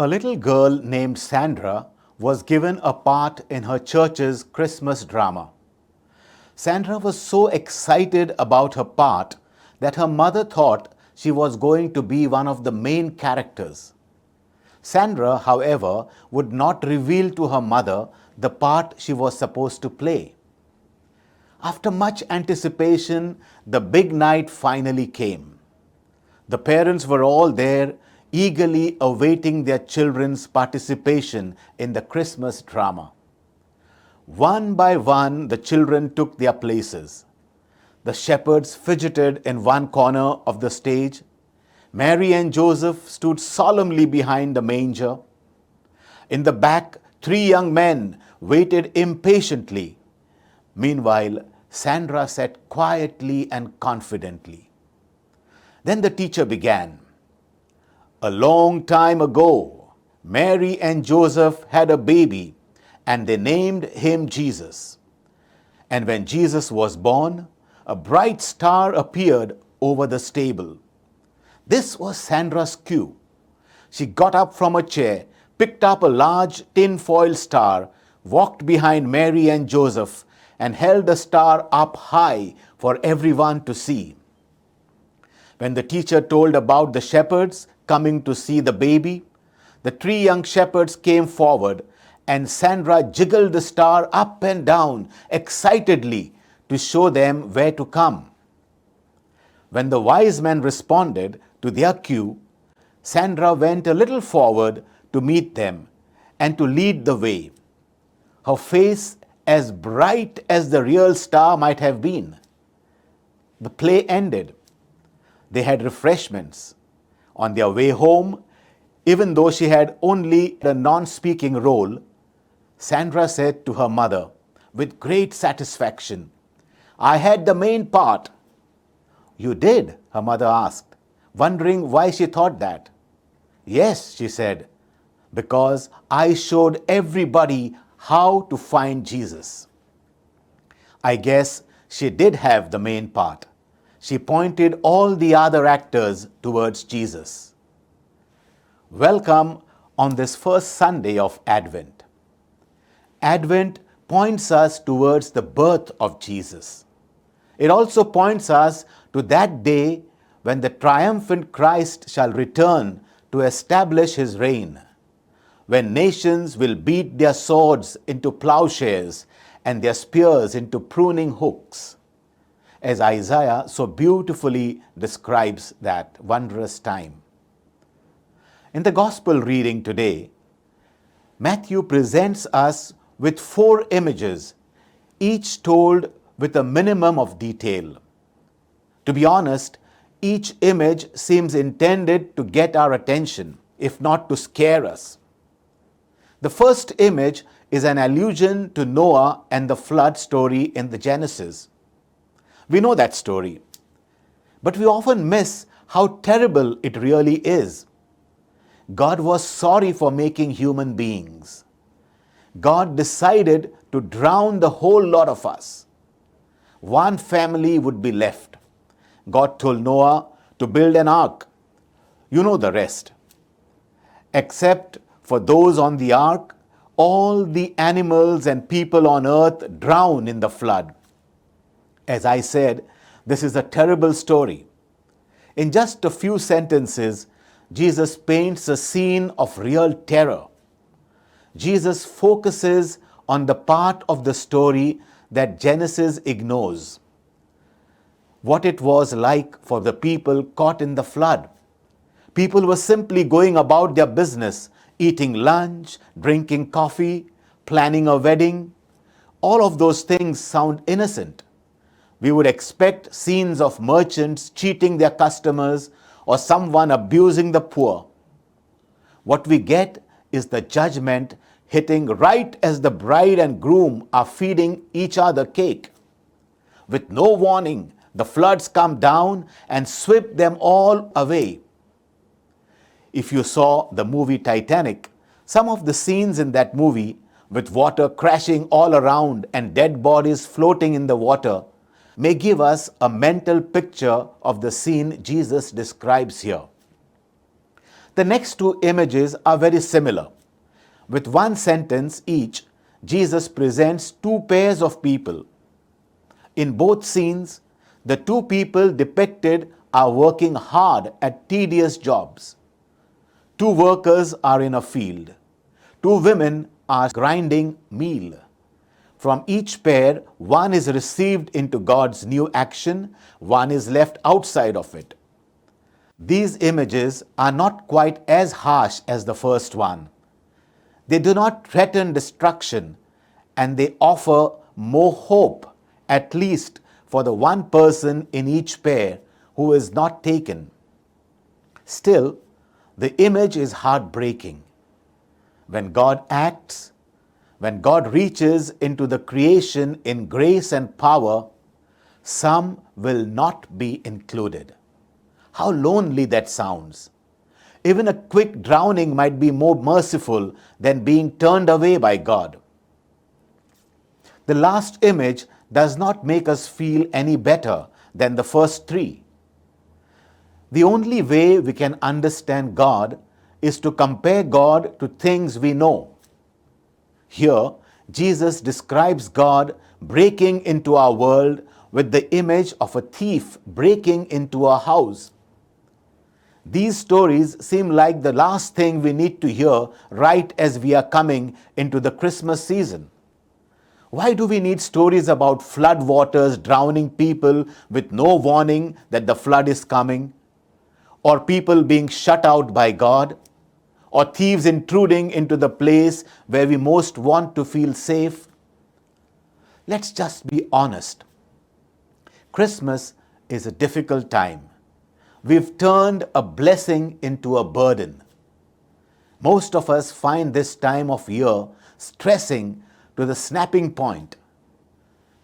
A little girl named Sandra was given a part in her church's Christmas drama. Sandra was so excited about her part that her mother thought she was going to be one of the main characters. Sandra, however, would not reveal to her mother the part she was supposed to play. After much anticipation, the big night finally came. The parents were all there, eagerly awaiting their children's participation in the Christmas drama. One by one, the children took their places. The shepherds fidgeted in one corner of the stage. Mary and Joseph stood solemnly behind the manger. In the back, three young men waited impatiently. Meanwhile, Sandra sat quietly and confidently. Then the teacher began. A long time ago, Mary and Joseph had a baby, and they named him Jesus. And when Jesus was born, a bright star appeared over the stable. This was Sandra's cue. She got up from her chair, picked up a large tin-foil star, walked behind Mary and Joseph, and held the star up high for everyone to see. When the teacher told about the shepherds coming to see the baby, the three young shepherds came forward, and Sandra jiggled the star up and down excitedly to show them where to come. When the wise men responded to their cue, Sandra went a little forward to meet them and to lead the way, her face as bright as the real star might have been. The play ended. They had refreshments. On their way home, even though she had only a non-speaking role, Sandra said to her mother with great satisfaction, "I had the main part." "You did?" her mother asked, wondering why she thought that. "Yes," she said, "because I showed everybody how to find Jesus." I guess she did have the main part. She pointed all the other actors towards Jesus. Welcome on this first Sunday of Advent. Advent points us towards the birth of Jesus. It also points us to that day when the triumphant Christ shall return to establish his reign, when nations will beat their swords into plowshares and their spears into pruning hooks, as Isaiah so beautifully describes that wondrous time. In the Gospel reading today, Matthew presents us with 4 images, each told with a minimum of detail. To be honest, each image seems intended to get our attention, if not to scare us. The first image is an allusion to Noah and the flood story in the Genesis. We know that story, but we often miss how terrible it really is. God was sorry for making human beings. God decided to drown the whole lot of us. One family would be left. God told Noah to build an ark. You know the rest. Except for those on the ark, all the animals and people on earth drown in the flood. As I said, this is a terrible story. In just a few sentences, Jesus paints a scene of real terror. Jesus focuses on the part of the story that Genesis ignores. What it was like for the people caught in the flood. People were simply going about their business, eating lunch, drinking coffee, planning a wedding. All of those things sound innocent. We would expect scenes of merchants cheating their customers or someone abusing the poor. What we get is the judgment hitting right as the bride and groom are feeding each other cake. With no warning, the floods come down and sweep them all away. If you saw the movie Titanic, some of the scenes in that movie, with water crashing all around and dead bodies floating in the water, may give us a mental picture of the scene Jesus describes here. The next two images are very similar. With one sentence each, Jesus presents two pairs of people. In both scenes, the two people depicted are working hard at tedious jobs. Two workers are in a field. Two women are grinding meal. From each pair, one is received into God's new action, one is left outside of it. These images are not quite as harsh as the first one. They do not threaten destruction, and they offer more hope, at least for the one person in each pair who is not taken. Still, the image is heartbreaking. When God acts, when God reaches into the creation in grace and power, some will not be included. How lonely that sounds. Even a quick drowning might be more merciful than being turned away by God. The last image does not make us feel any better than the first three. The only way we can understand God is to compare God to things we know. Here, Jesus describes God breaking into our world with the image of a thief breaking into a house. These stories seem like the last thing we need to hear right as we are coming into the Christmas season. Why do we need stories about flood waters drowning people with no warning that the flood is coming? Or people being shut out by God? Or thieves intruding into the place where we most want to feel safe? Let's just be honest. Christmas is a difficult time. We've turned a blessing into a burden. Most of us find this time of year stressing to the snapping point.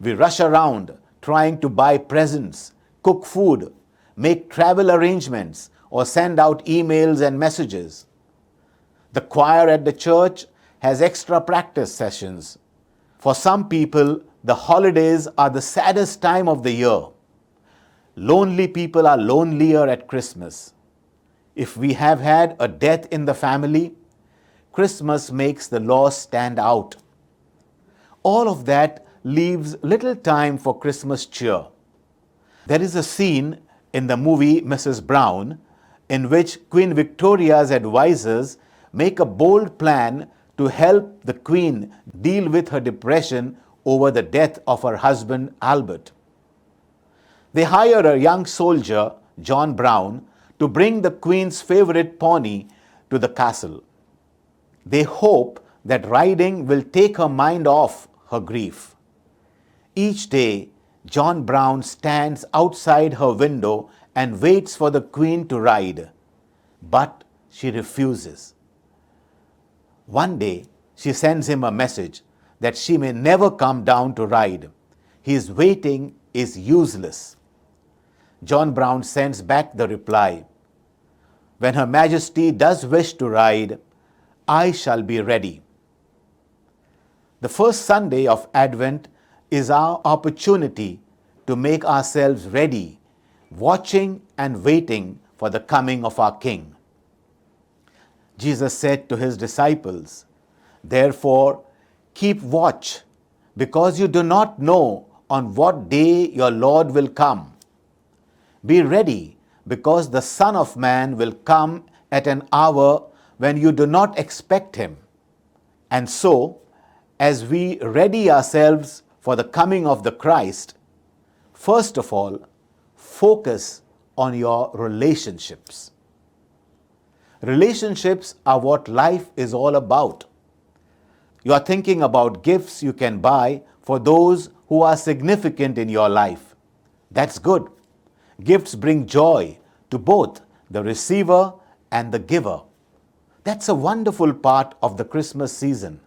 We rush around trying to buy presents, cook food, make travel arrangements, or send out emails and messages. The choir at the church has extra practice sessions. For some people, the holidays are the saddest time of the year. Lonely people are lonelier at Christmas. If we have had a death in the family, Christmas makes the loss stand out. All of that leaves little time for Christmas cheer. There is a scene in the movie Mrs. Brown in which Queen Victoria's advisors make a bold plan to help the Queen deal with her depression over the death of her husband Albert. They hire a young soldier, John Brown, to bring the Queen's favorite pony to the castle. They hope that riding will take her mind off her grief. Each day, John Brown stands outside her window and waits for the Queen to ride, but she refuses. One day, she sends him a message that she may never come down to ride. His waiting is useless. John Brown sends back the reply, "When Her Majesty does wish to ride, I shall be ready." The first Sunday of Advent is our opportunity to make ourselves ready, watching and waiting for the coming of our King. Jesus said to his disciples, "Therefore, keep watch, because you do not know on what day your Lord will come. Be ready, because the Son of Man will come at an hour when you do not expect him." And so, as we ready ourselves for the coming of the Christ, first of all, focus on your relationships. Relationships are what life is all about. You are thinking about gifts you can buy for those who are significant in your life. That's good. Gifts bring joy to both the receiver and the giver. That's a wonderful part of the Christmas season.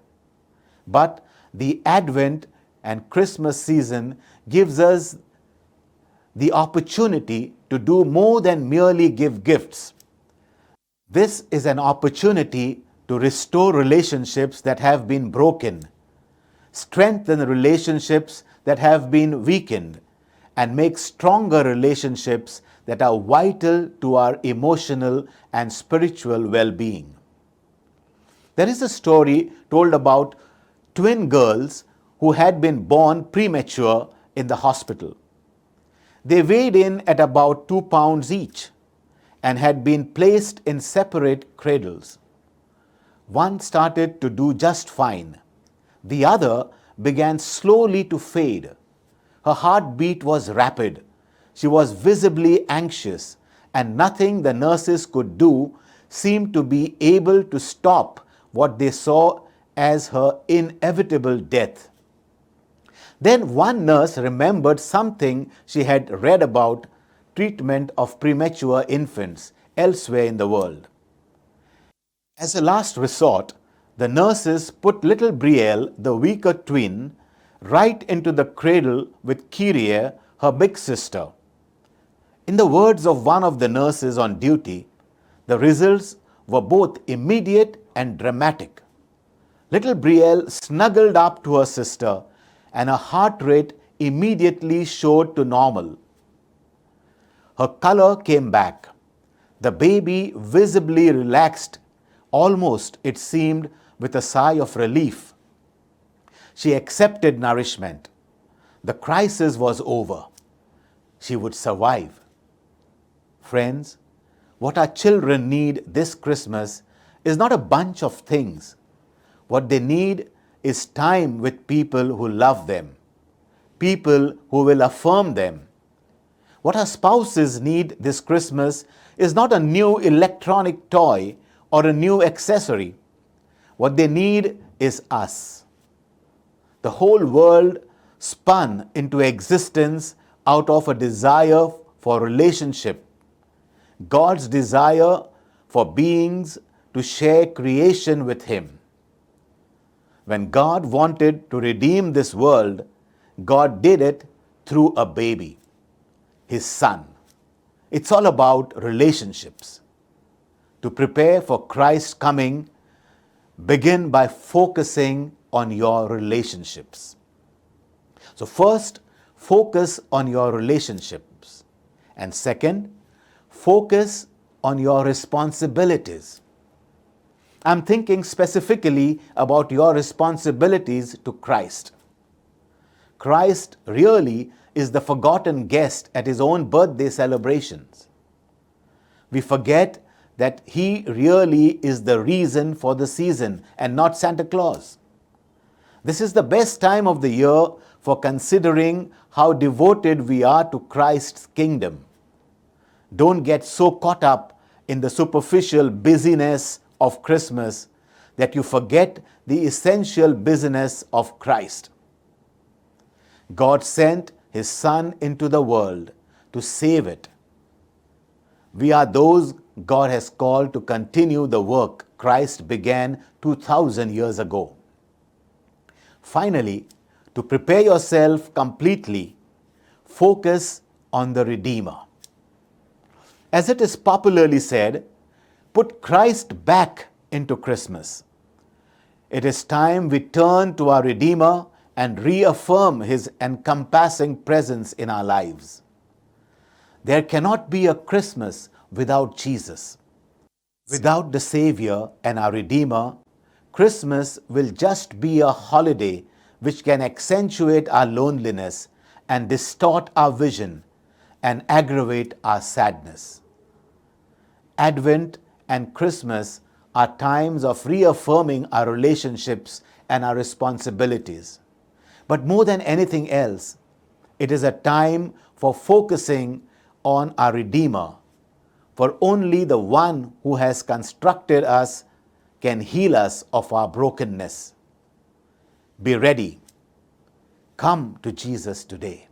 But the Advent and Christmas season gives us the opportunity to do more than merely give gifts. This is an opportunity to restore relationships that have been broken, strengthen relationships that have been weakened, and make stronger relationships that are vital to our emotional and spiritual well-being. There is a story told about twin girls who had been born premature in the hospital. They weighed in at about 2 pounds each and had been placed in separate cradles. One started to do just fine. The other began slowly to fade. Her heartbeat was rapid. She was visibly anxious, and nothing the nurses could do seemed to be able to stop what they saw as her inevitable death. Then one nurse remembered something she had read about treatment of premature infants elsewhere in the world. As a last resort, the nurses put little Brielle, the weaker twin, right into the cradle with Kyrie, her big sister. In the words of one of the nurses on duty, the results were both immediate and dramatic. Little Brielle snuggled up to her sister, and her heart rate immediately showed to normal. Her color came back. The baby visibly relaxed, almost, it seemed, with a sigh of relief. She accepted nourishment. The crisis was over. She would survive. Friends, what our children need this Christmas is not a bunch of things. What they need is time with people who love them, people who will affirm them. What our spouses need this Christmas is not a new electronic toy or a new accessory. What they need is us. The whole world spun into existence out of a desire for relationship, God's desire for beings to share creation with Him. When God wanted to redeem this world, God did it through a baby, His Son. It's all about relationships. To prepare for Christ's coming, begin by focusing on your relationships. So first, focus on your relationships. And second, focus on your responsibilities. I'm thinking specifically about your responsibilities to Christ. Christ really is the forgotten guest at His own birthday celebrations. We forget that He really is the reason for the season and not Santa Claus. This is the best time of the year for considering how devoted we are to Christ's kingdom. Don't get so caught up in the superficial busyness of Christmas that you forget the essential business of Christ. God sent His Son into the world to save it. We are those God has called to continue the work Christ began 2,000 years ago. Finally, to prepare yourself completely, focus on the Redeemer. As it is popularly said, put Christ back into Christmas. It is time we turn to our Redeemer and reaffirm His encompassing presence in our lives. There cannot be a Christmas without Jesus. Without the Savior and our Redeemer, Christmas will just be a holiday which can accentuate our loneliness and distort our vision and aggravate our sadness. Advent and Christmas are times of reaffirming our relationships and our responsibilities. But more than anything else, it is a time for focusing on our Redeemer, for only the one who has constructed us can heal us of our brokenness. Be ready. Come to Jesus today.